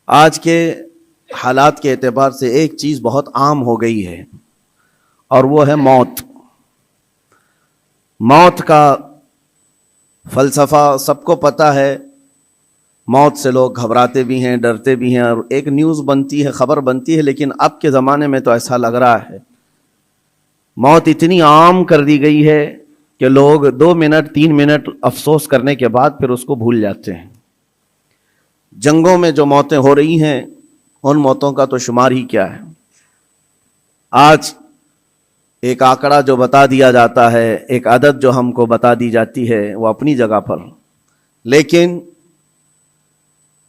آج کے حالات کے اعتبار سے ایک چیز بہت عام ہو گئی ہے اور وہ ہے موت. موت کا فلسفہ سب کو پتہ ہے. موت سے لوگ گھبراتے بھی ہیں، ڈرتے بھی ہیں، اور ایک نیوز بنتی ہے، خبر بنتی ہے. لیکن اب کے زمانے میں تو ایسا لگ رہا ہے موت اتنی عام کر دی گئی ہے کہ لوگ 2 منٹ 3 منٹ افسوس کرنے کے بعد پھر اس کو بھول جاتے ہیں. جنگوں میں جو موتیں ہو رہی ہیں ان موتوں کا تو شمار ہی کیا ہے. آج ایک آنکڑا جو بتا دیا جاتا ہے، ایک عدد جو ہم کو بتا دی جاتی ہے، وہ اپنی جگہ پر، لیکن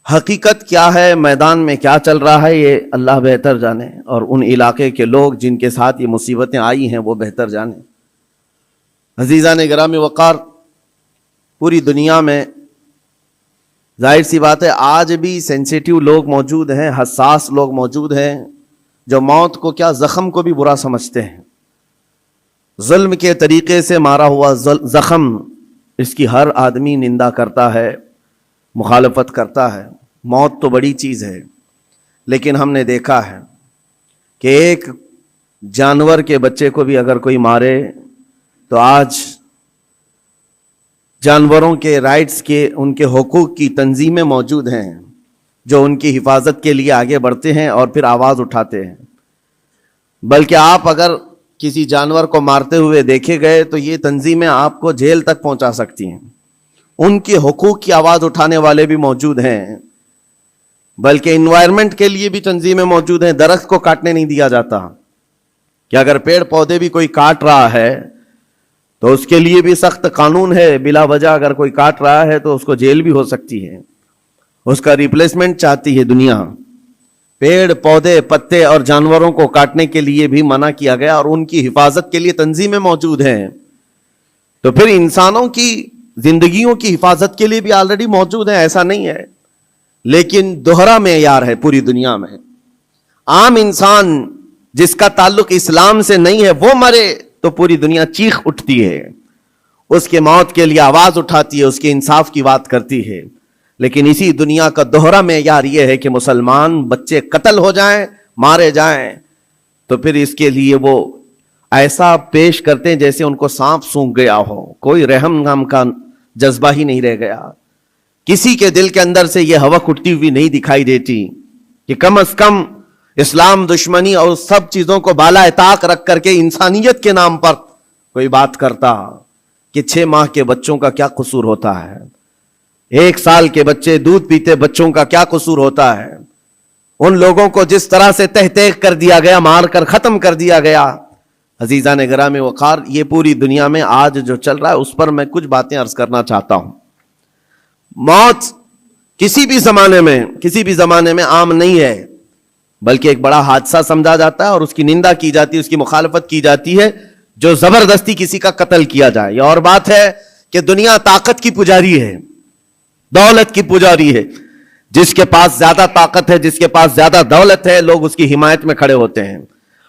حقیقت کیا ہے، میدان میں کیا چل رہا ہے، یہ اللہ بہتر جانے، اور ان علاقے کے لوگ جن کے ساتھ یہ مصیبتیں آئی ہیں وہ بہتر جانے. عزیزان گرامی وقار، پوری دنیا میں ظاہر سی بات ہے آج بھی سینسیٹیو لوگ موجود ہیں، حساس لوگ موجود ہیں، جو موت کو کیا زخم کو بھی برا سمجھتے ہیں. ظلم کے طریقے سے مارا ہوا زخم، اس کی ہر آدمی نندا کرتا ہے، مخالفت کرتا ہے. موت تو بڑی چیز ہے، لیکن ہم نے دیکھا ہے کہ ایک جانور کے بچے کو بھی اگر کوئی مارے تو آج جانوروں کے رائٹس کے، ان کے حقوق کی تنظیمیں موجود ہیں جو ان کی حفاظت کے لیے آگے بڑھتے ہیں اور پھر آواز اٹھاتے ہیں. بلکہ آپ اگر کسی جانور کو مارتے ہوئے دیکھے گئے تو یہ تنظیمیں آپ کو جیل تک پہنچا سکتی ہیں. ان کے حقوق کی آواز اٹھانے والے بھی موجود ہیں. بلکہ انوائرمنٹ کے لیے بھی تنظیمیں موجود ہیں. درخت کو کاٹنے نہیں دیا جاتا کہ اگر پیڑ پودے بھی کوئی کاٹ رہا ہے تو اس کے لیے بھی سخت قانون ہے. بلا وجہ اگر کوئی کاٹ رہا ہے تو اس کو جیل بھی ہو سکتی ہے. اس کا ریپلیسمنٹ چاہتی ہے دنیا. پیڑ پودے پتے اور جانوروں کو کاٹنے کے لیے بھی منع کیا گیا اور ان کی حفاظت کے لیے تنظیمیں موجود ہیں. تو پھر انسانوں کی زندگیوں کی حفاظت کے لیے بھی آلریڈی موجود ہیں، ایسا نہیں ہے. لیکن دوہرا معیار ہے پوری دنیا میں. عام انسان جس کا تعلق اسلام سے نہیں ہے وہ مرے تو پوری دنیا چیخ اٹھتی ہے، اس کے موت کے لیے آواز اٹھاتی ہے، اس کے انصاف کی بات کرتی ہے. لیکن اسی دنیا کا دوہرا معیار یہ ہے کہ مسلمان بچے قتل ہو جائیں، مارے جائیں تو پھر اس کے لیے وہ ایسا پیش کرتے ہیں جیسے ان کو سانپ سونگھ گیا ہو. کوئی رحم نام کا جذبہ ہی نہیں رہ گیا. کسی کے دل کے اندر سے یہ ہوک اٹھتی ہوئی نہیں دکھائی دیتی کہ کم از کم اسلام دشمنی اور سب چیزوں کو بالا طاق رکھ کر کے انسانیت کے نام پر کوئی بات کرتا کہ 6 ماہ کے بچوں کا کیا قصور ہوتا ہے، 1 سال کے بچے دودھ پیتے بچوں کا کیا قصور ہوتا ہے. ان لوگوں کو جس طرح سے تہ تہ کر دیا گیا، مار کر ختم کر دیا گیا. عزیزان گرامی وقار، یہ پوری دنیا میں آج جو چل رہا ہے اس پر میں کچھ باتیں عرض کرنا چاہتا ہوں. موت کسی بھی زمانے میں عام نہیں ہے، بلکہ ایک بڑا حادثہ سمجھا جاتا ہے اور اس کی نندا کی جاتی ہے، اس کی مخالفت کی جاتی ہے جو زبردستی کسی کا قتل کیا جائے. یہ اور بات ہے کہ دنیا طاقت کی پجاری ہے، دولت کی پجاری ہے. جس کے پاس زیادہ طاقت ہے، جس کے پاس زیادہ دولت ہے، لوگ اس کی حمایت میں کھڑے ہوتے ہیں.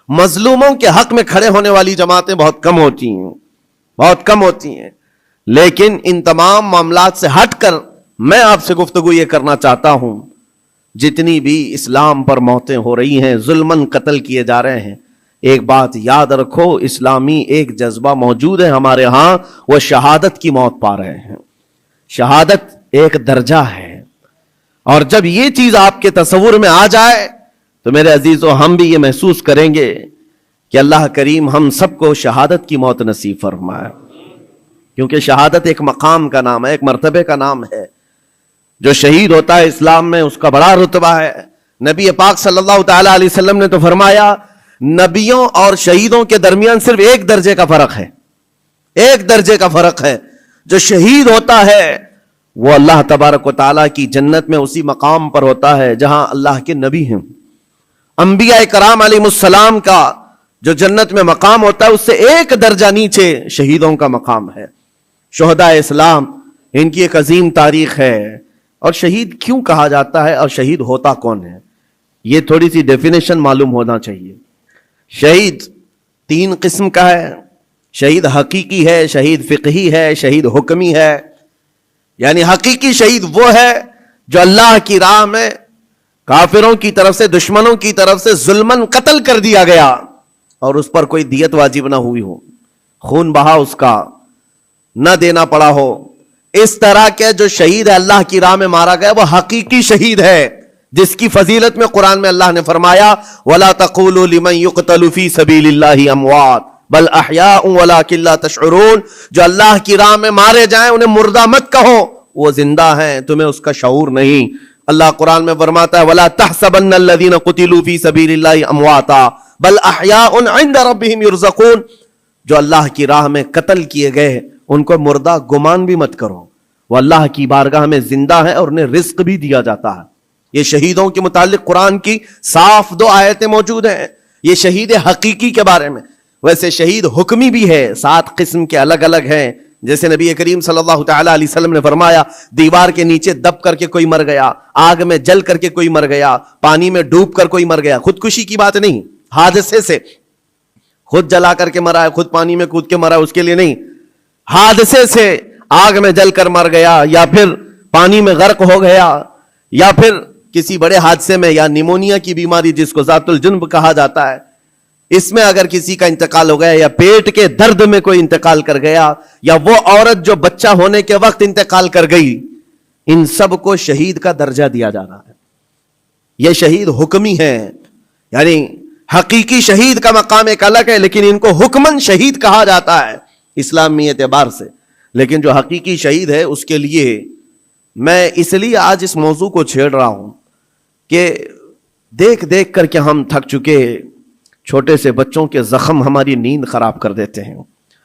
مظلوموں کے حق میں کھڑے ہونے والی جماعتیں بہت کم ہوتی ہیں. لیکن ان تمام معاملات سے ہٹ کر میں آپ سے گفتگو یہ کرنا چاہتا ہوں، جتنی بھی اسلام پر موتیں ہو رہی ہیں، ظلماً قتل کیے جا رہے ہیں، ایک بات یاد رکھو، اسلامی ایک جذبہ موجود ہے ہمارے ہاں، وہ شہادت کی موت پا رہے ہیں. شہادت ایک درجہ ہے، اور جب یہ چیز آپ کے تصور میں آ جائے تو میرے عزیزو ہم بھی یہ محسوس کریں گے کہ اللہ کریم ہم سب کو شہادت کی موت نصیب فرمائے. کیونکہ شہادت ایک مقام کا نام ہے، ایک مرتبے کا نام ہے. جو شہید ہوتا ہے اسلام میں اس کا بڑا رتبہ ہے. نبی پاک صلی اللہ تعالی علیہ وسلم نے تو فرمایا نبیوں اور شہیدوں کے درمیان صرف 1 درجے کا فرق ہے. 1 درجے کا فرق ہے. جو شہید ہوتا ہے وہ اللہ تبارک و تعالیٰ کی جنت میں اسی مقام پر ہوتا ہے جہاں اللہ کے نبی ہیں. انبیاء کرام علیہ السلام کا جو جنت میں مقام ہوتا ہے اس سے 1 درجہ نیچے شہیدوں کا مقام ہے. شہداء اسلام، ان کی ایک عظیم تاریخ ہے. اور شہید کیوں کہا جاتا ہے اور شہید ہوتا کون ہے، یہ تھوڑی سی ڈیفینیشن معلوم ہونا چاہیے. شہید 3 قسم کا ہے. شہید حقیقی ہے، شہید فقہی ہے، شہید حکمی ہے. یعنی حقیقی شہید وہ ہے جو اللہ کی راہ میں کافروں کی طرف سے, دشمنوں کی طرف سے ظلمن قتل کر دیا گیا اور اس پر کوئی دیت واجب نہ ہوئی ہو, خون بہا اس کا نہ دینا پڑا ہو, اس طرح کے جو شہید ہے اللہ کی راہ میں مارا گیا وہ حقیقی شہید ہے, جس کی فضیلت میں قرآن میں اللہ نے فرمایا وَلَا تَقُولُوا لِمَنْ يُقْتَلُ فِي سَبِيلِ اللَّهِ أَمْوَاتٌ بَلْ أَحْيَاءٌ وَلَكِنْ لَا تَشْعُرُونَ, جو اللہ کی راہ میں مارے جائیں انہیں مردہ مت کہو, وہ زندہ ہیں, تمہیں اس کا شعور نہیں. اللہ قرآن میں فرماتا ہے وَلَا تَحْسَبَنَّ الَّذِينَ قُتِلُوا فِي سَبِيلِ اللَّهِ أَمْوَاتًا بَلْ أَحْيَاءٌ عِنْدَ رَبِّهِمْ يُرْزَقُونَ, جو اللہ کی راہ میں قتل کیے گئے ان کو مردہ گمان بھی مت کرو, وہ اللہ کی بارگاہ میں زندہ ہے اور انہیں رزق بھی دیا جاتا ہے. یہ شہیدوں کے متعلق قرآن کی صاف 2 آیتیں موجود ہیں, یہ شہید حقیقی کے بارے میں. ویسے شہید حکمی بھی ہے, 7 قسم کے الگ الگ ہیں, جیسے نبی کریم صلی اللہ تعالی علیہ وسلم نے فرمایا دیوار کے نیچے دب کر کے کوئی مر گیا, آگ میں جل کر کے کوئی مر گیا, پانی میں ڈوب کر کوئی مر گیا. خودکشی کی بات نہیں, حادثے سے, خود جلا کر کے مرا ہے, خود پانی میں کود کے مرا ہے, اس کے لیے نہیں, حادثے سے آگ میں جل کر مر گیا, یا پھر پانی میں غرق ہو گیا, یا پھر کسی بڑے حادثے میں, یا نیمونیا کی بیماری جس کو ذات الجنب کہا جاتا ہے, اس میں اگر کسی کا انتقال ہو گیا, یا پیٹ کے درد میں کوئی انتقال کر گیا, یا وہ عورت جو بچہ ہونے کے وقت انتقال کر گئی, ان سب کو شہید کا درجہ دیا جا رہا ہے. یہ شہید حکمی ہیں, یعنی حقیقی شہید کا مقام ایک الگ ہے, لیکن ان کو حکمن شہید کہا جاتا ہے اسلامی اعتبار سے. لیکن جو حقیقی شہید ہے اس کے لیے میں اس لیے آج اس موضوع کو چھیڑ رہا ہوں کہ دیکھ دیکھ کر کے ہم تھک چکے, چھوٹے سے بچوں کے زخم ہماری نیند خراب کر دیتے ہیں,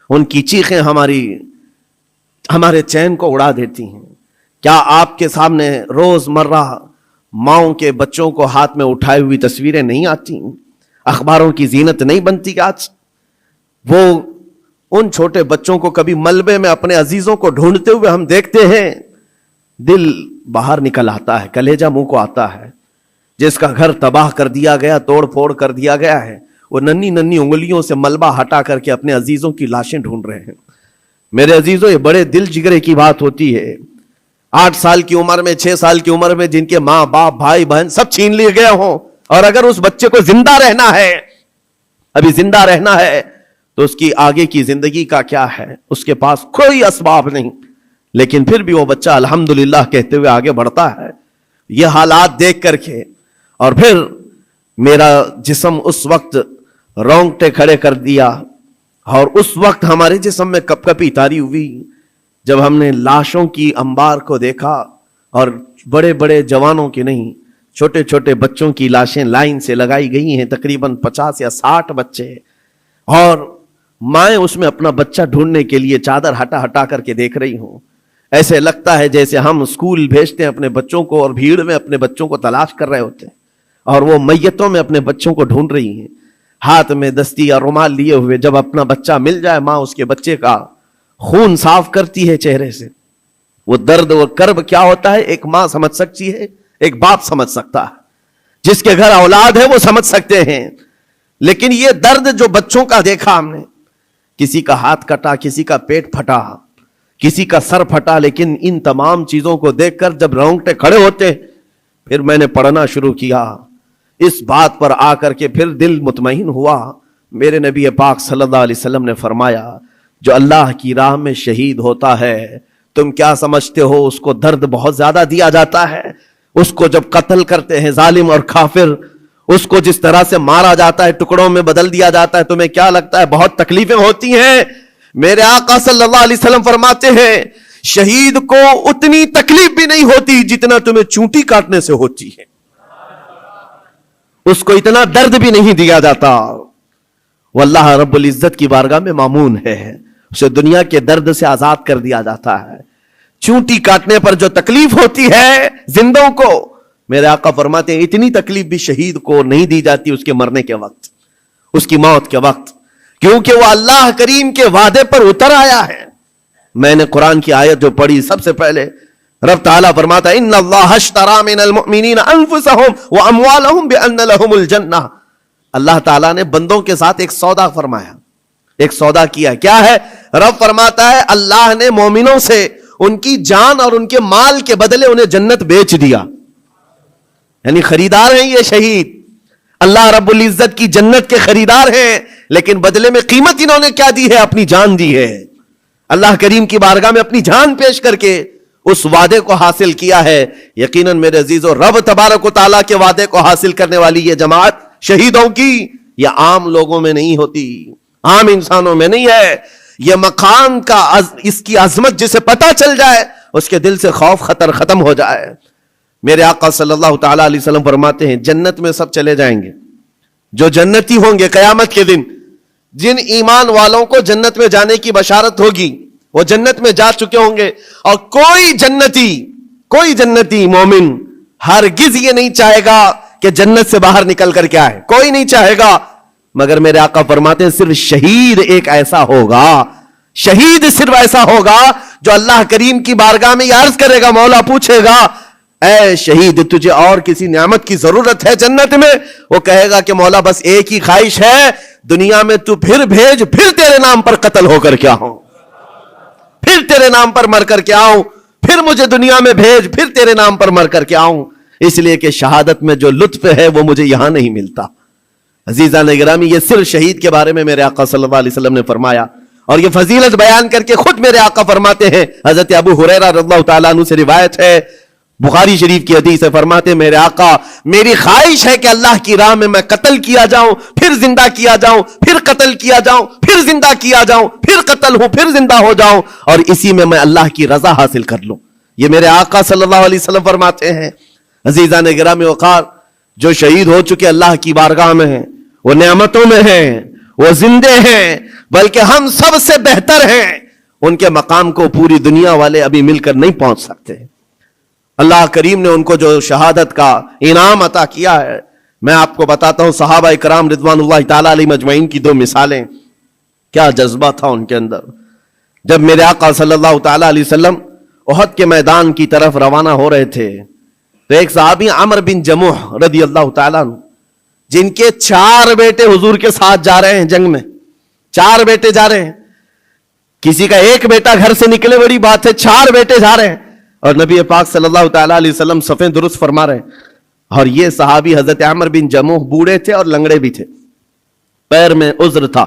ان کی چیخیں ہمارے چین کو اڑا دیتی ہیں. کیا آپ کے سامنے روز مرہ ماؤں کے بچوں کو ہاتھ میں اٹھائے ہوئی تصویریں نہیں آتی, اخباروں کی زینت نہیں بنتی آج؟ وہ ان چھوٹے بچوں کو کبھی ملبے میں اپنے عزیزوں کو ڈھونڈتے ہوئے ہم دیکھتے ہیں, دل باہر نکل آتا ہے, کلیجہ منہ کو آتا ہے. جس کا گھر تباہ کر دیا گیا, توڑ پھوڑ کر دیا گیا ہے, وہ ننھی ننھی انگلیوں سے ملبہ ہٹا کر کے اپنے عزیزوں کی لاشیں ڈھونڈ رہے ہیں. میرے عزیزوں, یہ بڑے دل جگرے کی بات ہوتی ہے. 8 سال کی عمر میں, 6 سال کی عمر میں جن کے ماں باپ بھائی بہن سب چھین لیے گئے ہوں, اور اگر اس بچے کو زندہ رہنا ہے, ابھی زندہ رہنا ہے, تو اس کی آگے کی زندگی کا کیا ہے؟ اس کے پاس کوئی اسباب نہیں, لیکن پھر بھی وہ بچہ الحمدللہ کہتے ہوئے آگے بڑھتا ہے. یہ حالات دیکھ کر کے, اور پھر میرا جسم اس وقت رونگٹے کھڑے کر دیا, اور اس وقت ہمارے جسم میں کپ کپی طاری ہوئی جب ہم نے لاشوں کی انبار کو دیکھا, اور بڑے بڑے جوانوں کی نہیں, چھوٹے چھوٹے بچوں کی لاشیں لائن سے لگائی گئی ہیں, تقریباً 50 یا 60 بچے, اور مائیں اس میں اپنا بچہ ڈھونڈنے کے لیے چادر ہٹا ہٹا کر کے دیکھ رہی ہوں. ایسے لگتا ہے جیسے ہم اسکول بھیجتے ہیں اپنے بچوں کو, اور بھیڑ میں اپنے بچوں کو تلاش کر رہے ہوتے ہیں, اور وہ میتوں میں اپنے بچوں کو ڈھونڈ رہی ہیں, ہاتھ میں دستی یا رومال لیے ہوئے. جب اپنا بچہ مل جائے, ماں اس کے بچے کا خون صاف کرتی ہے چہرے سے. وہ درد و کرب کیا ہوتا ہے ایک ماں سمجھ سکتی ہے, ایک باپ سمجھ سکتا ہے, جس کے گھر اولاد ہے وہ سمجھ سکتے ہیں. لیکن یہ درد جو بچوں کا دیکھا ہم نے, کسی کا ہاتھ کٹا, کسی کا پیٹ پھٹا, کسی کا سر پھٹا, لیکن ان تمام چیزوں کو دیکھ کر جب رونگٹے کھڑے ہوتے, پھر میں نے پڑھنا شروع کیا. اس بات پر آ کر کے پھر دل مطمئن ہوا. میرے نبی پاک صلی اللہ علیہ وسلم نے فرمایا, جو اللہ کی راہ میں شہید ہوتا ہے, تم کیا سمجھتے ہو اس کو درد بہت زیادہ دیا جاتا ہے؟ اس کو جب قتل کرتے ہیں ظالم اور کافر, اس کو جس طرح سے مارا جاتا ہے, ٹکڑوں میں بدل دیا جاتا ہے, تمہیں کیا لگتا ہے بہت تکلیفیں ہوتی ہیں؟ میرے آقا صلی اللہ علیہ وسلم فرماتے ہیں شہید کو اتنی تکلیف بھی نہیں ہوتی جتنا تمہیں چونٹی کاٹنے سے ہوتی ہے. اس کو اتنا درد بھی نہیں دیا جاتا. وہ اللہ رب العزت کی بارگاہ میں مامون ہے, اسے دنیا کے درد سے آزاد کر دیا جاتا ہے. چونٹی کاٹنے پر جو تکلیف ہوتی ہے زندوں کو, میرے آقا فرماتے ہیں اتنی تکلیف بھی شہید کو نہیں دی جاتی اس کے مرنے کے وقت, اس کی موت کے وقت, کیونکہ وہ اللہ کریم کے وعدے پر اتر آیا ہے. میں نے قرآن کی آیت جو پڑھی سب سے پہلے, رب تعالیٰ فرماتا ہے ان اللہ اشتری من المؤمنین انفسهم واموالهم بان لهم الجنہ. اللہ تعالیٰ نے بندوں کے ساتھ ایک سودا فرمایا, ایک سودا کیا. کیا ہے؟ رب فرماتا ہے اللہ نے مومنوں سے ان کی جان اور ان کے مال کے بدلے انہیں جنت بیچ دیا. یعنی خریدار ہیں یہ شہید، اللہ رب العزت کی جنت کے خریدار ہیں، لیکن بدلے میں قیمت انہوں نے کیا دی ہے؟ اپنی جان دی ہے، اللہ کریم کی بارگاہ میں اپنی جان پیش کر کے اس وعدے کو حاصل کیا ہے۔ یقیناً میرے عزیزو، رب تبارک و تعالیٰ کے وعدے کو حاصل کرنے والی یہ جماعت شہیدوں کی، یہ عام لوگوں میں نہیں ہوتی، عام انسانوں میں نہیں ہے۔ یہ مقام کا اس کی عظمت جسے پتہ چل جائے، اس کے دل سے خوف خطر ختم ہو جائے۔ میرے آقا صلی اللہ تعالیٰ علیہ وسلم فرماتے ہیں جنت میں سب چلے جائیں گے، جو جنتی ہوں گے قیامت کے دن، جن ایمان والوں کو جنت میں جانے کی بشارت ہوگی وہ جنت میں جا چکے ہوں گے، اور کوئی جنتی مومن ہرگز یہ نہیں چاہے گا کہ جنت سے باہر نکل کر کے آئے، کوئی نہیں چاہے گا، مگر میرے آقا فرماتے ہیں صرف شہید ایک ایسا ہوگا، شہید صرف ایسا ہوگا جو اللہ کریم کی بارگاہ میں یہ عرض کرے گا، مولا پوچھے گا اے شہید تجھے اور کسی نعمت کی ضرورت ہے جنت میں؟ وہ کہے گا کہ مولا بس ایک ہی خواہش ہے، دنیا میں تو پھر بھیج، پھر تیرے نام پر قتل ہو کر کے آؤں، پھر تیرے نام پر مر کر کے آؤں، پھر مجھے دنیا میں بھیج، پھر تیرے نام پر مر کر کے آؤں، اس لیے کہ شہادت میں جو لطف ہے وہ مجھے یہاں نہیں ملتا۔ عزیزان گرامی، یہ صرف شہید کے بارے میں میرے آقا صلی اللہ علیہ وسلم نے فرمایا، اور یہ فضیلت بیان کر کے خود میرے آقا فرماتے ہیں، حضرت ابو ہریرہ رضی اللہ تعالیٰ عنہ سے روایت ہے، بخاری شریف کی حدیث ہے، فرماتے ہیں میرے آقا میری خواہش ہے کہ اللہ کی راہ میں قتل کیا جاؤں، پھر زندہ کیا جاؤں، پھر قتل کیا جاؤں، پھر زندہ کیا جاؤں، پھر قتل ہوں، پھر زندہ ہو جاؤں، اور اسی میں اللہ کی رضا حاصل کر لوں۔ یہ میرے آقا صلی اللہ علیہ وسلم فرماتے ہیں۔ عزیزان گرامی وقار، جو شہید ہو چکے اللہ کی بارگاہ میں ہیں، وہ نعمتوں میں ہیں، وہ زندے ہیں، بلکہ ہم سب سے بہتر ہیں، ان کے مقام کو پوری دنیا والے ابھی مل کر نہیں پہنچ سکتے۔ اللہ کریم نے ان کو جو شہادت کا انعام عطا کیا ہے، میں آپ کو بتاتا ہوں صحابہ کرام رضوان اللہ تعالیٰ علیہ مجمعین کی دو مثالیں، کیا جذبہ تھا ان کے اندر۔ جب میرے آقا صلی اللہ تعالیٰ علیہ وسلم احد کے میدان کی طرف روانہ ہو رہے تھے، تو ایک صحابی عمر بن جموح رضی اللہ تعالیٰ عنہ، جن کے 4 بیٹے حضور کے ساتھ جا رہے ہیں جنگ میں، 4 بیٹے جا رہے ہیں، کسی کا ایک بیٹا گھر سے نکلے بڑی بات ہے، 4 بیٹے جا رہے ہیں، اور نبی پاک صلی اللہ تعالیٰ علیہ وسلم صفیں درست فرما رہے ہیں، اور یہ صحابی حضرت عمر بن جموح بوڑھے تھے اور لنگڑے بھی تھے، پیر میں عذر تھا۔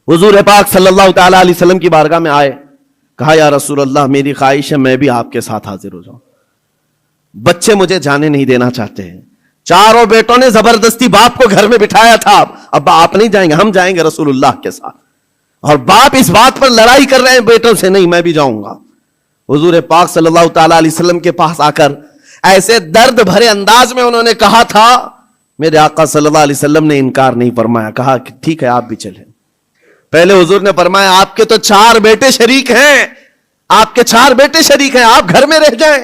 حضور پاک صلی اللہ تعالیٰ علیہ وسلم کی بارگاہ میں آئے، کہا یا رسول اللہ میری خواہش ہے میں بھی آپ کے ساتھ حاضر ہو جاؤں، بچے مجھے جانے نہیں دینا چاہتے ہیں، 4 بیٹوں نے زبردستی باپ کو گھر میں بٹھایا تھا، ابا آپ نہیں جائیں گے، ہم جائیں گے رسول اللہ کے ساتھ، اور باپ اس بات پر لڑائی کر رہے ہیں بیٹوں سے، نہیں میں بھی جاؤں گا۔ حضور پاک صلی اللہ تعالیٰ علیہ وسلم کے پاس آ کر ایسے درد بھرے انداز میں انہوں نے کہا تھا، میرے آقا صلی اللہ علیہ وسلم نے انکار نہیں فرمایا، کہا کہ ٹھیک ہے آپ بھی چلیں۔ پہلے حضور نے فرمایا آپ کے تو 4 بیٹے شریک ہیں، آپ کے 4 بیٹے شریک ہیں، آپ گھر میں رہ جائیں۔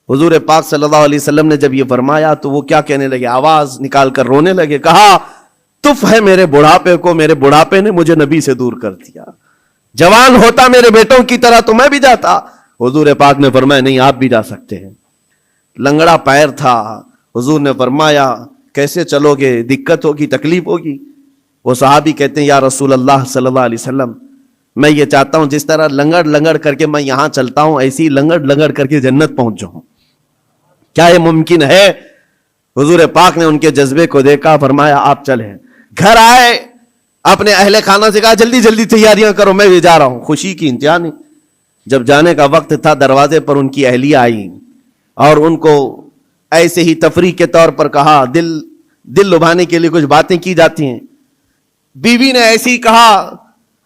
حضور پاک صلی اللہ علیہ وسلم نے جب یہ فرمایا تو وہ کیا کہنے لگے، آواز نکال کر رونے لگے، کہا تف ہے میرے بڑھاپے کو، میرے بڑھاپے نے مجھے نبی سے دور کر دیا، جوان ہوتا میرے بیٹوں کی طرح تو میں بھی جاتا۔ حضور پاک نے فرمایا نہیں آپ بھی جا سکتے ہیں۔ لنگڑا پیر تھا، حضور نے فرمایا کیسے چلو گے، دقت ہوگی، تکلیف ہوگی۔ وہ صحابی کہتے ہیں یا رسول اللہ صلی اللہ علیہ وسلم میں یہ چاہتا ہوں جس طرح لنگڑ لنگڑ کر کے میں یہاں چلتا ہوں ایسی لنگڑ لنگڑ کر کے جنت پہنچ جاؤں، کیا یہ ممکن ہے؟ حضور پاک نے ان کے جذبے کو دیکھا، فرمایا آپ چلیں۔ گھر آئے، اپنے اہل خانہ سے کہا جلدی جلدی تیاریاں کرو میں بھی جا رہا ہوں، خوشی کی انتہا نہیں۔ جب جانے کا وقت تھا دروازے پر ان کی اہلیہ آئی اور ان کو ایسے ہی تفریح کے طور پر کہا، دل لبھانے کے لیے کچھ باتیں کی جاتی ہیں۔ بیوی نے ایسے ہی کہا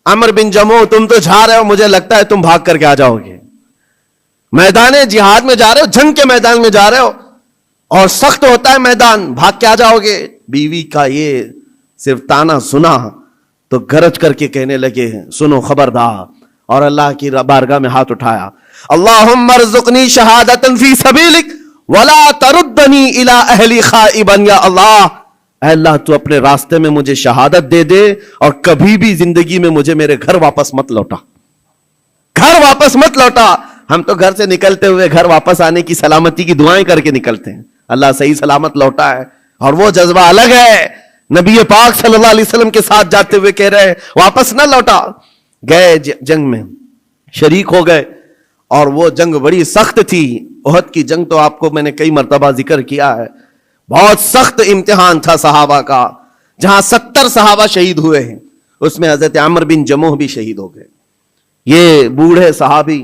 عمر بن جموح تم تو جا رہے ہو، مجھے لگتا ہے تم بھاگ کر کے آ جاؤ گے، میدان جہاد میں جا رہے ہو، جنگ کے میدان میں جا رہے ہو اور سخت ہوتا ہے میدان، بھاگ کے آ جاؤ گے۔ بیوی کا یہ صرف تانا سنا تو گرج کر کے کہنے لگے سنو خبردار، اور اللہ کی بارگاہ میں ہاتھ اٹھایا، اللہم ارزقنی شہادتا فی سبیلک ولا تردنی الی اہلی خائبا، یا اللہ اے اللہ تو اپنے راستے میں مجھے شہادت دے دے اور کبھی بھی زندگی میں مجھے میرے گھر واپس مت لوٹا، گھر واپس مت لوٹا۔ ہم تو گھر سے نکلتے ہوئے گھر واپس آنے کی سلامتی کی دعائیں کر کے نکلتے ہیں، اللہ صحیح سلامت لوٹا ہے، اور وہ جذبہ الگ ہے۔ نبی پاک صلی اللہ علیہ وسلم کے ساتھ جاتے ہوئے کہہ رہے ہیں واپس نہ لوٹا، گئے جنگ میں شریک ہو گئے، اور وہ جنگ بڑی سخت تھی، احد کی جنگ تو آپ کو میں نے کئی مرتبہ ذکر کیا ہے، بہت سخت امتحان تھا صحابہ کا، جہاں 70 صحابہ شہید ہوئے ہیں، اس میں حضرت عمرو بن جموح بھی شہید ہو گئے. یہ بوڑھے صحابی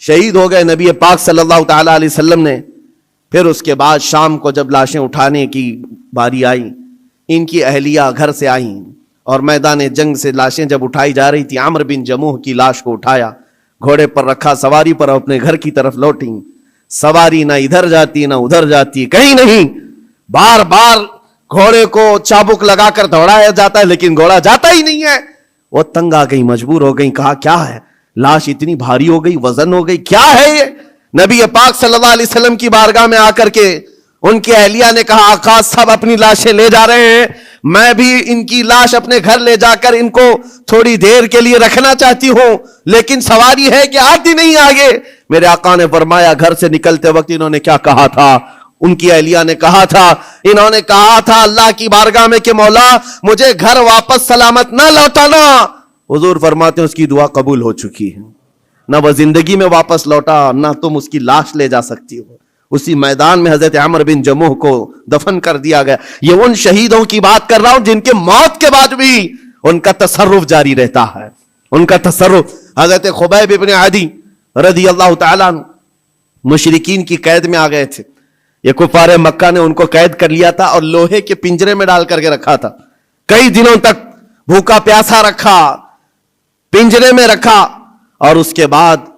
شہید ہو گئے. نبی پاک صلی اللہ تعالی علیہ وسلم نے پھر اس کے بعد شام کو جب لاشیں اٹھانے کی باری آئی، ان کی اہلیہ گھر سے آئیں اور میدان جنگ سے لاشیں جب اٹھائی جا رہی تھی، عمرو بن جموح کی لاش کو اٹھایا، گھوڑے پر رکھا، سواری پر اپنے گھر کی طرف لوٹیں. سواری نہ ادھر جاتی نہ ادھر جاتی، کہیں نہیں، بار بار گھوڑے کو چابک لگا کر دوڑایا جاتا ہے لیکن گھوڑا جاتا ہی نہیں ہے. وہ تنگ آ گئی، مجبور ہو گئی، کہا کیا ہے، لاش اتنی بھاری ہو گئی، وزن ہو گئی، کیا ہے یہ؟ نبی پاک صلی اللہ علیہ وسلم کی بارگاہ میں آ کر کے ان کی اہلیہ نے کہا آقا سب اپنی لاشیں لے جا رہے ہیں، میں بھی ان کی لاش اپنے گھر لے جا کر ان کو تھوڑی دیر کے لیے رکھنا چاہتی ہوں، لیکن سواری ہے کہ آتی نہیں آگے. میرے آقا نے فرمایا گھر سے نکلتے وقت انہوں نے کیا کہا تھا؟ ان کی اہلیہ نے کہا تھا، انہوں نے کہا تھا اللہ کی بارگاہ میں کہ مولا مجھے گھر واپس سلامت نہ لوٹانا. حضور فرماتے ہیں اس کی دعا قبول ہو چکی ہے، نہ وہ زندگی میں واپس لوٹا نہ تم اس کی لاش لے جا سکتی ہو. اسی میدان میں حضرت عمرو بن جموح کو دفن کر دیا گیا. یہ ان شہیدوں کی بات کر رہا ہوں جن کے موت کے بعد بھی ان کا تصرف جاری رہتا ہے، ان کا تصرف. حضرت خبیب ابن عدی رضی اللہ تعالیٰ عنہ مشرکین کی قید میں آ گئے تھے. یہ کفار مکہ نے ان کو قید کر لیا تھا اور لوہے کے پنجرے میں ڈال کر کے رکھا تھا، کئی دنوں تک بھوکا پیاسا رکھا، پنجرے میں رکھا، اور اس کے بعد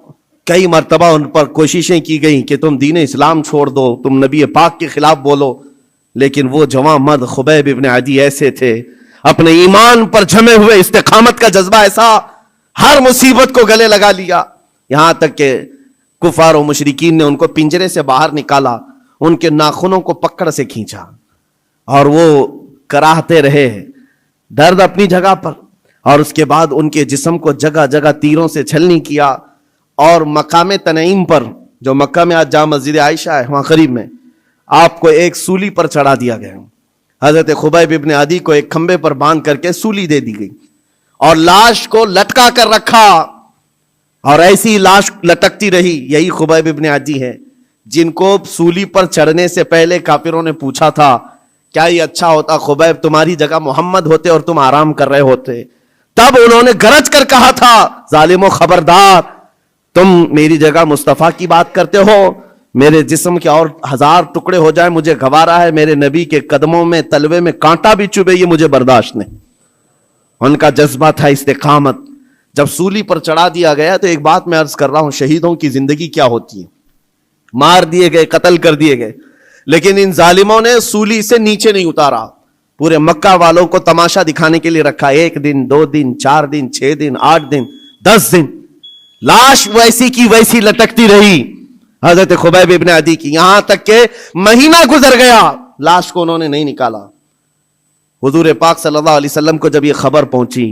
کئی مرتبہ ان پر کوششیں کی گئیں کہ تم دین اسلام چھوڑ دو، تم نبی پاک کے خلاف بولو. لیکن وہ جوان مرد خبیب ابن عدی ایسے تھے، اپنے ایمان پر جمے ہوئے، استقامت کا جذبہ ایسا، ہر مصیبت کو گلے لگا لیا. یہاں تک کہ کفار و مشرکین نے ان کو پنجرے سے باہر نکالا، ان کے ناخنوں کو پکڑ سے کھینچا اور وہ کراہتے رہے، درد اپنی جگہ پر. اور اس کے بعد ان کے جسم کو جگہ جگہ تیروں سے چھلنی کیا، اور مقام تنعیم پر جو مکہ میں آج جامع مسجد عائشہ ہے وہاں قریب میں، آپ کو ایک سولی پر چڑھا دیا گیا. حضرت خبیب ابن عدی کو ایک کھمبے پر باندھ کر کے سولی دے دی گئی اور لاش کو لٹکا کر رکھا، اور ایسی لاش لٹکتی رہی. یہی خبیب ابن عدی ہے جن کو سولی پر چڑھنے سے پہلے کافروں نے پوچھا تھا کیا یہ اچھا ہوتا خبیب تمہاری جگہ محمد ہوتے اور تم آرام کر رہے ہوتے. تب انہوں نے گرج کر کہا تھا ظالمو خبردار، تم میری جگہ مصطفیٰ کی بات کرتے ہو، میرے جسم کے اور 1000 ٹکڑے ہو جائیں مجھے گوارا ہے، میرے نبی کے قدموں میں تلوے میں کانٹا بھی چبھے یہ مجھے برداشت نہیں. ان کا جذبہ تھا استقامت. جب سولی پر چڑھا دیا گیا تو ایک بات میں عرض کر رہا ہوں، شہیدوں کی زندگی کیا ہوتی ہے، مار دیے گئے، قتل کر دیے گئے، لیکن ان ظالموں نے سولی سے نیچے نہیں اتارا، پورے مکہ والوں کو تماشا دکھانے کے لیے رکھا. 1 دن 2 دن 4 دن 6 دن 8 دن 10 دن لاش ویسی کی ویسی لٹکتی رہی حضرت خبیب ابن عدی کی، یہاں تک کہ مہینہ گزر گیا لاش کو انہوں نے نہیں نکالا. حضور پاک صلی اللہ علیہ وسلم کو جب یہ خبر پہنچی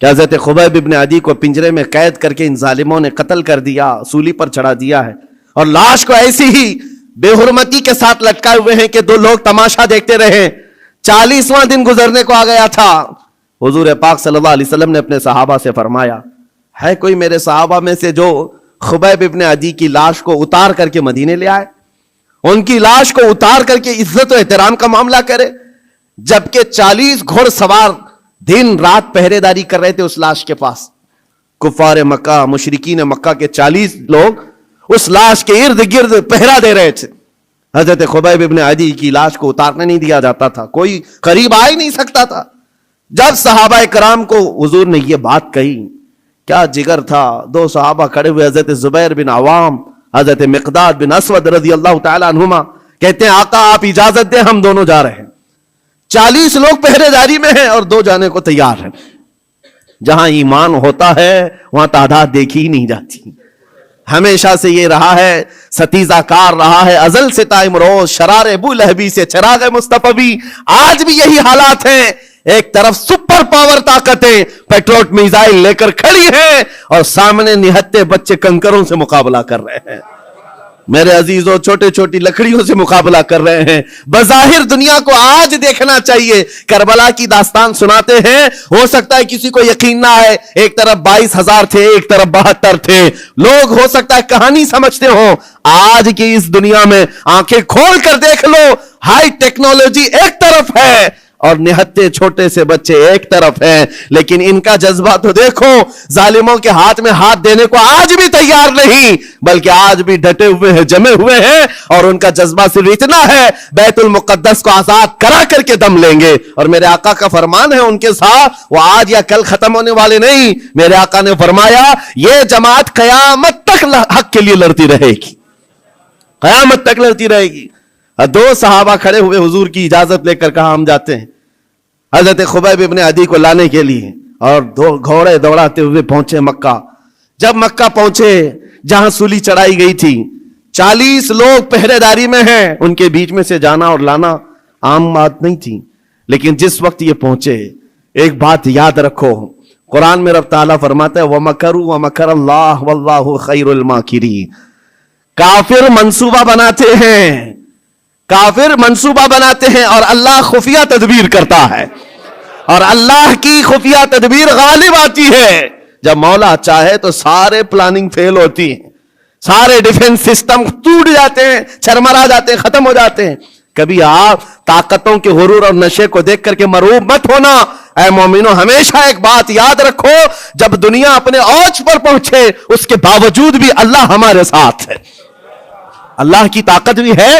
کہ حضرت خبیب ابن عدی کو پنجرے میں قید کر کے ان ظالموں نے قتل کر دیا، سولی پر چڑھا دیا ہے، اور لاش کو ایسی ہی بے حرمتی کے ساتھ لٹکائے ہوئے ہیں کہ 2 لوگ تماشا دیکھتے رہے. 40واں دن گزرنے کو آ گیا تھا. حضور پاک صلی اللہ علیہ وسلم نے اپنے صحابہ سے فرمایا ہے کوئی میرے صحابہ میں سے جو خبیب ابن عدی کی لاش کو اتار کر کے مدینے لے آئے، ان کی لاش کو اتار کر کے عزت و احترام کا معاملہ کرے، جبکہ 40 گھوڑ سوار دن رات پہرے داری کر رہے تھے اس لاش کے پاس. کفار مکہ، مشرکین مکہ کے 40 لوگ اس لاش کے ارد گرد پہرا دے رہے تھے. حضرت خبیب ابن عدی کی لاش کو اتارنے نہیں دیا جاتا تھا، کوئی قریب آ ہی نہیں سکتا تھا. جب صحابہ کرام کو حضور نے یہ بات کہی، کیا جگر تھا. 2 صحابہ کھڑے ہوئے، حضرت زبیر بن عوام، حضرت مقداد بن اسود رضی اللہ تعالی عنہما، کہتے ہیں آقا آپ اجازت دیں ہم دونوں جا رہے ہیں. 40 لوگ پہرے داری میں ہیں اور 2 جانے کو تیار ہیں. جہاں ایمان ہوتا ہے وہاں تعداد دیکھی ہی نہیں جاتی. ہمیشہ سے یہ رہا ہے، ستیزہ کار رہا ہے ازل سے تا امروز، شرار ابو لہبی سے چراغ مصطفی. آج بھی یہی حالات ہیں. ایک طرف سپر پاور طاقتیں پیٹروٹ میزائل لے کر کھڑی ہیں اور سامنے نہتے بچے کنکروں سے مقابلہ کر رہے ہیں. میرے عزیزوں چھوٹے چھوٹی لکڑیوں سے مقابلہ کر رہے ہیں. بظاہر دنیا کو آج دیکھنا چاہیے. کربلا کی داستان سناتے ہیں, ہو سکتا ہے کسی کو یقین نہ آئے, ایک طرف 22,000 تھے, ایک طرف 72 تھے. لوگ ہو سکتا ہے کہانی سمجھتے ہوں. آج کی اس دنیا میں آنکھیں کھول کر دیکھ لو, ہائی ٹیکنالوجی ایک طرف ہے اور نہتے چھوٹے سے بچے ایک طرف ہیں, لیکن ان کا جذبہ تو دیکھو. ظالموں کے ہاتھ میں ہاتھ دینے کو آج بھی تیار نہیں, بلکہ آج بھی ڈٹے ہوئے ہیں, جمے ہوئے ہیں, اور ان کا جذبہ صرف اتنا ہے, بیت المقدس کو آزاد کرا کر کے دم لیں گے. اور میرے آقا کا فرمان ہے ان کے ساتھ, وہ آج یا کل ختم ہونے والے نہیں. میرے آقا نے فرمایا یہ جماعت قیامت تک حق کے لیے لڑتی رہے گی, قیامت تک لڑتی رہے گی. 2 صحابہ کھڑے ہوئے, حضور کی اجازت لے کر کہا ہم جاتے ہیں. حضرت خبیب ابن عدی کو لانے کے لیے, اور 2 گھوڑے دوڑاتے ہوئے پہنچے مکہ. جب مکہ پہنچے جہاں سولی چڑھائی گئی تھی, 40 لوگ پہرے داری میں ہیں, ان کے بیچ میں سے جانا اور لانا عام بات نہیں تھی. لیکن جس وقت یہ پہنچے, ایک بات یاد رکھو, قرآن میں رب تعالیٰ فرماتا ہے وَمَكَرُوا وَمَكَرَ اللَّهُ وَاللَّهُ خَيْرُ الْمَاكِرِينَ. کافر منصوبہ بناتے ہیں, کافر منصوبہ بناتے ہیں, اور اللہ خفیہ تدبیر کرتا ہے, اور اللہ کی خفیہ تدبیر غالب آتی ہے. جب مولا چاہے تو سارے پلاننگ فیل ہوتی ہیں, سارے ڈیفنس سسٹم ٹوٹ جاتے ہیں, چرمرا جاتے ہیں, ختم ہو جاتے ہیں. کبھی آپ طاقتوں کے غرور اور نشے کو دیکھ کر کے مروب مت ہونا. اے مومنو, ہمیشہ ایک بات یاد رکھو, جب دنیا اپنے اوج پر پہنچے اس کے باوجود بھی اللہ ہمارے ساتھ ہے, اللہ کی طاقت بھی ہے.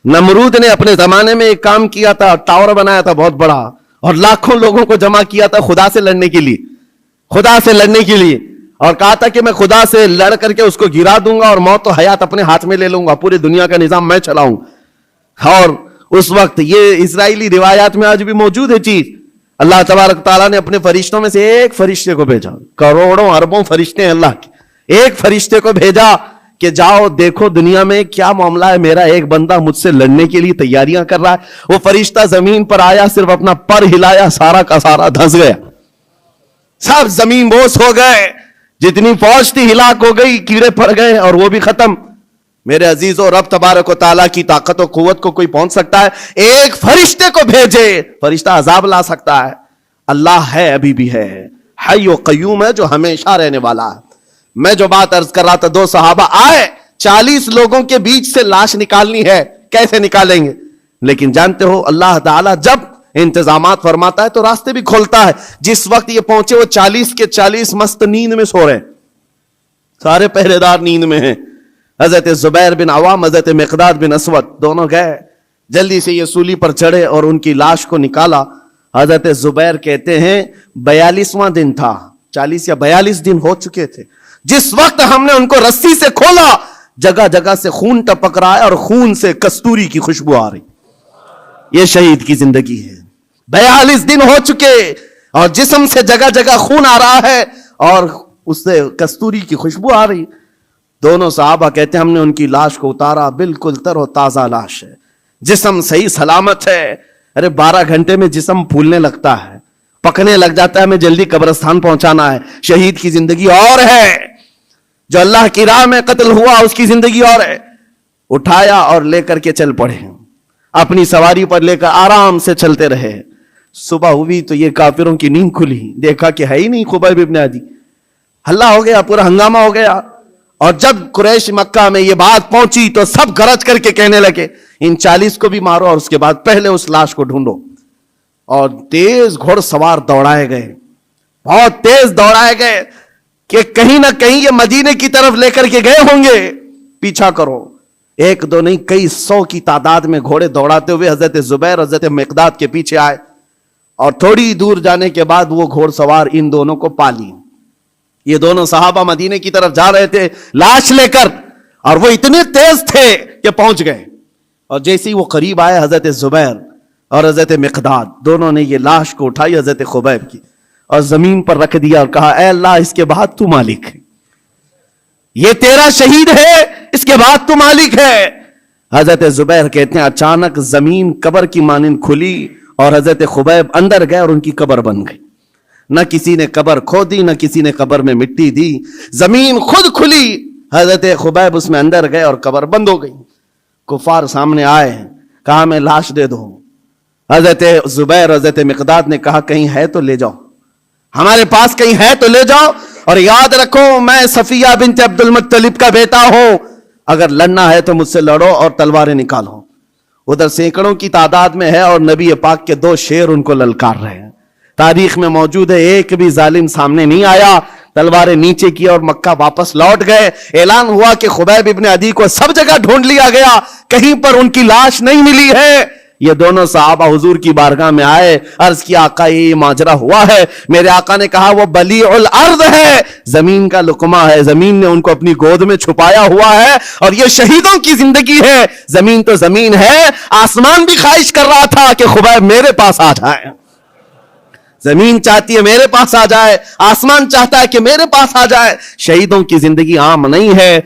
نمرود نے اپنے زمانے میں ایک کام کیا تھا, ٹاور بنایا تھا بہت بڑا, اور لاکھوں لوگوں کو جمع کیا تھا خدا سے لڑنے کے لیے, خدا سے لڑنے کے لیے, اور کہا تھا کہ میں خدا سے لڑ کر کے اس کو گرا دوں گا اور موت و حیات اپنے ہاتھ میں لے لوں گا, پوری دنیا کا نظام میں چلاؤں. اور اس وقت یہ اسرائیلی روایات میں آج بھی موجود ہے چیز. اللہ تبارک تعالیٰ نے اپنے فرشتوں میں سے ایک فرشتے کو بھیجا, کروڑوں اربوں فرشتے ہیں اللہ کے, ایک فرشتے کو بھیجا کہ جاؤ دیکھو دنیا میں کیا معاملہ ہے, میرا ایک بندہ مجھ سے لڑنے کے لیے تیاریاں کر رہا ہے. وہ فرشتہ زمین پر آیا, صرف اپنا پر ہلایا, سارا کا سارا دھنس گیا, سب زمین بوس ہو گئے, جتنی فوج تھی ہلاک ہو گئی, کیڑے پڑ گئے, اور وہ بھی ختم. میرے عزیزوں, رب تبارک و تعالیٰ کی طاقت و قوت کو کوئی پہنچ سکتا ہے؟ ایک فرشتے کو بھیجے, فرشتہ عذاب لا سکتا ہے. اللہ ہے, ابھی بھی ہے, حی و قیوم ہے, جو ہمیشہ رہنے والا ہے. میں جو بات عرض کر رہا تھا, 2 صحابہ آئے, 40 لوگوں کے بیچ سے لاش نکالنی ہے, کیسے نکالیں گے؟ لیکن جانتے ہو اللہ تعالیٰ جب انتظامات فرماتا ہے تو راستے بھی کھولتا ہے. جس وقت یہ پہنچے وہ 40 کے 40 مست نیند میں سو رہے ہیں, سارے پہرے دار نیند میں ہیں. حضرت زبیر بن عوام, حضرت مقداد بن اسود, دونوں گئے, جلدی سے یہ سولی پر چڑھے اور ان کی لاش کو نکالا. حضرت زبیر کہتے ہیں 42واں دن تھا, 40 یا 42 دن ہو چکے تھے. جس وقت ہم نے ان کو رسی سے کھولا, جگہ جگہ سے خون ٹپک رہا ہے, اور خون سے کستوری کی خوشبو آ رہی. یہ شہید کی زندگی ہے. 42 دن ہو چکے اور جسم سے جگہ جگہ خون آ رہا ہے, اور اس سے کستوری کی خوشبو آ رہی. دونوں صحابہ کہتے ہیں ہم نے ان کی لاش کو اتارا, بالکل تر و تازہ لاش ہے, جسم صحیح سلامت ہے. ارے 12 گھنٹے میں جسم پھولنے لگتا ہے, پکنے لگ جاتا ہے, ہمیں جلدی قبرستان پہنچانا ہے. شہید کی زندگی اور ہے, جو اللہ کی راہ میں قتل ہوا اس کی زندگی اور ہے. اٹھایا اور لے کر کے چل پڑے, اپنی سواری پر لے کر آرام سے چلتے رہے. صبح ہوئی تو یہ کافروں کی نیند کھلی, دیکھا کہ ہے ہی نہیں خبیب ابن عدی. ہلا ہو گیا, پورا ہنگامہ ہو گیا. اور جب قریش مکہ میں یہ بات پہنچی تو سب گرج کر کے کہنے لگے ان 40 کو بھی مارو, اور اس کے بعد پہلے اس لاش کو ڈھونڈو. اور تیز گھوڑ سوار دوڑائے گئے, بہت تیز دوڑائے گئے کہ کہیں نہ کہیں یہ مدینے کی طرف لے کر کے گئے ہوں گے, پیچھا کرو. 1 2 نہیں, کئی 100 کی تعداد میں گھوڑے دوڑاتے ہوئے حضرت زبیر حضرت مقداد کے پیچھے آئے, اور تھوڑی دور جانے کے بعد وہ گھوڑ سوار ان دونوں کو پا لی. یہ دونوں صحابہ مدینے کی طرف جا رہے تھے لاش لے کر, اور وہ اتنے تیز تھے کہ پہنچ گئے. اور جیسے ہی وہ قریب آئے, حضرت زبیر اور حضرت مقداد دونوں نے یہ لاش کو اٹھائی حضرت خبیب کی, اور زمین پر رکھ دیا, اور کہا اے اللہ اس کے بعد تو مالک ہے, یہ تیرا شہید ہے, اس کے بعد تو مالک ہے. حضرت زبیر کہتے ہیں اچانک زمین قبر کی مانند کھلی, اور حضرت خبیب اندر گئے اور ان کی قبر بن گئی. نہ کسی نے قبر کھودی, نہ کسی نے قبر میں مٹی دی, زمین خود کھلی, حضرت خبیب اس میں اندر گئے اور قبر بند ہو گئی. کفار سامنے آئے, کہا میں لاش دے دو. حضرت زبیر حضرت مقداد نے کہا کہیں ہے تو لے جاؤ, ہمارے پاس کہیں ہے تو لے جاؤ, اور یاد رکھو میں صفیہ بنت عبد المطلب کا بیٹا ہوں, اگر لڑنا ہے تو مجھ سے لڑو اور تلواریں نکالو. ادھر سینکڑوں کی تعداد میں ہے اور نبی پاک کے 2 شیر ان کو للکار رہے ہیں. تاریخ میں موجود ہے, ایک بھی ظالم سامنے نہیں آیا, تلواریں نیچے کی اور مکہ واپس لوٹ گئے. اعلان ہوا کہ خبیب ابن عدی کو سب جگہ ڈھونڈ لیا گیا, کہیں پر ان کی لاش نہیں ملی ہے. یہ دونوں صحابہ حضور کی بارگاہ میں آئے, عرض کیا آقا یہ ماجرا ہوا ہے. میرے آقا نے کہا وہ بلیع الارض ہے, زمین کا لقمہ ہے, زمین نے ان کو اپنی گود میں چھپایا ہوا ہے, اور یہ شہیدوں کی زندگی ہے. زمین تو زمین ہے, آسمان بھی خواہش کر رہا تھا کہ خبیب میرے پاس آ جائے. زمین چاہتی ہے میرے پاس آ جائے, آسمان چاہتا ہے کہ میرے پاس آ جائے. شہیدوں کی زندگی عام نہیں ہے.